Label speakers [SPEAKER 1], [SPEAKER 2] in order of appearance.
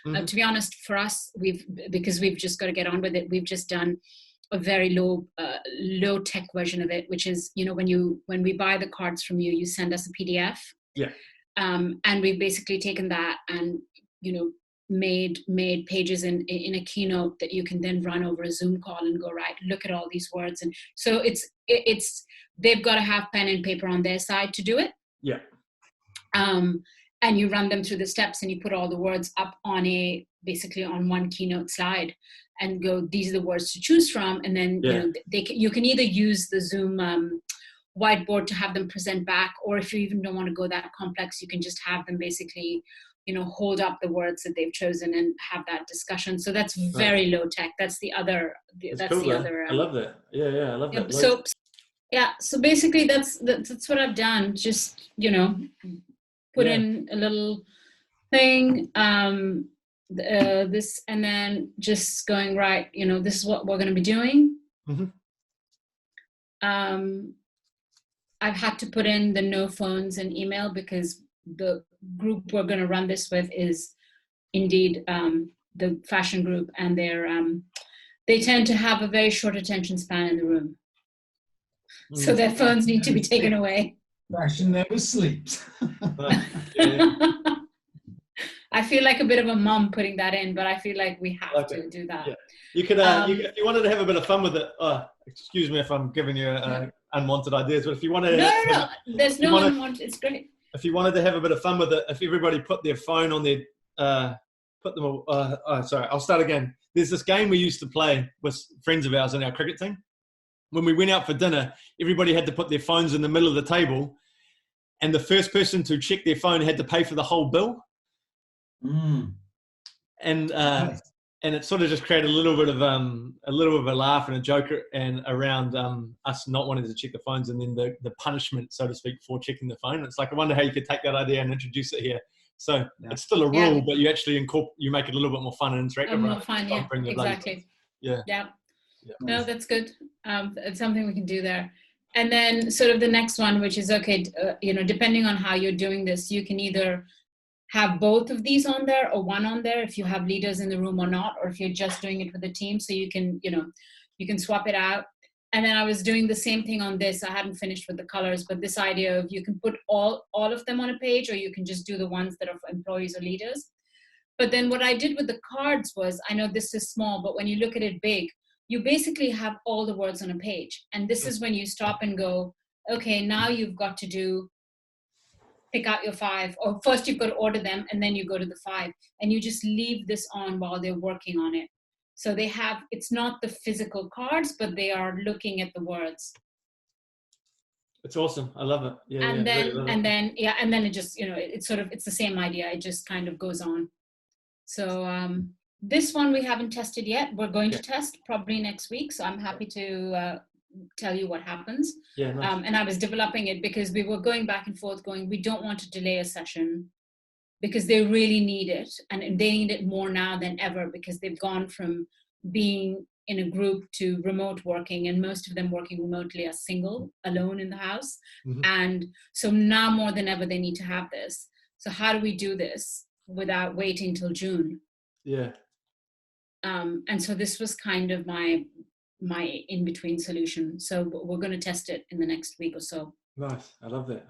[SPEAKER 1] To be honest, for us, because we've just got to get on with it, we've just done a very low tech version of it, which is, when we buy the cards from you, you send us a PDF.
[SPEAKER 2] Yeah.
[SPEAKER 1] And we've basically taken that and, made pages in a Keynote that you can then run over a Zoom call and go, right, look at all these words. And so it's they've got to have pen and paper on their side to do it.
[SPEAKER 2] Yeah.
[SPEAKER 1] And you run them through the steps and you put all the words up on basically on one Keynote slide and go, these are the words to choose from. And then, you can either use the Zoom whiteboard to have them present back, or if you even don't want to go that complex, you can just have them basically, hold up the words that they've chosen and have that discussion. So that's very low tech. That's the other. That's cool, the other.
[SPEAKER 2] I love that. Yeah, I love that.
[SPEAKER 1] So basically that's what I've done. Just put in a little thing. This, and then just going, right, this is what we're going to be doing. I've had to put in the no phones and email because the group we're going to run this with is indeed the fashion group, and they tend to have a very short attention span in the room. So their phones need to be taken away.
[SPEAKER 3] Fashion never sleeps.
[SPEAKER 1] I feel like a bit of a mum putting that in, but I feel like we have to do that. Yeah.
[SPEAKER 2] You could, if you wanted to have a bit of fun with it, excuse me if I'm giving you unwanted ideas, but if you wanted
[SPEAKER 1] No, there's no unwanted, it's great.
[SPEAKER 2] If you wanted to have a bit of fun with it, if everybody put their phone on their, sorry, I'll start again. There's this game we used to play with friends of ours in our cricket team. When we went out for dinner, everybody had to put their phones in the middle of the table, and the first person to check their phone had to pay for the whole bill. And it sort of just created a little bit of a laugh and a joke and around us not wanting to check the phones, and then the punishment, so to speak, for checking the phone. It's like, I wonder how you could take that idea and introduce it here. So it's still a rule, but you actually you make it a little bit more fun and interactive.
[SPEAKER 1] More fun, exactly. Yeah. No, that's good. It's something we can do there. And then sort of the next one, which is depending on how you're doing this, you can either have both of these on there or one on there if you have leaders in the room or not, or if you're just doing it with the team. So you can swap it out. And then I was doing the same thing on this. I hadn't finished with the colors, but this idea of you can put all of them on a page, or you can just do the ones that are for employees or leaders. But then what I did with the cards was, I know this is small, but when you look at it big, you basically have all the words on a page. And this is when you stop and go, okay, now you've got to pick out your 5, or first you've got to order them and then you go to the 5, and you just leave this on while they're working on it. So it's not the physical cards, but they are looking at the words.
[SPEAKER 2] It's awesome. I love it. Yeah.
[SPEAKER 1] And then it just, it's the same idea. It just kind of goes on. So this one we haven't tested yet. We're going to test probably next week. So I'm happy to tell you what happens.
[SPEAKER 2] Yeah. Nice.
[SPEAKER 1] And I was developing it because we were going back and forth we don't want to delay a session because they really need it, and they need it more now than ever because they've gone from being in a group to remote working, and most of them working remotely as alone in the house. And so now more than ever they need to have this. So how do we do this without waiting till June?
[SPEAKER 2] Yeah.
[SPEAKER 1] And so this was kind of my in-between solution. So we're going to test it in the next week or so.
[SPEAKER 2] Nice. I love that.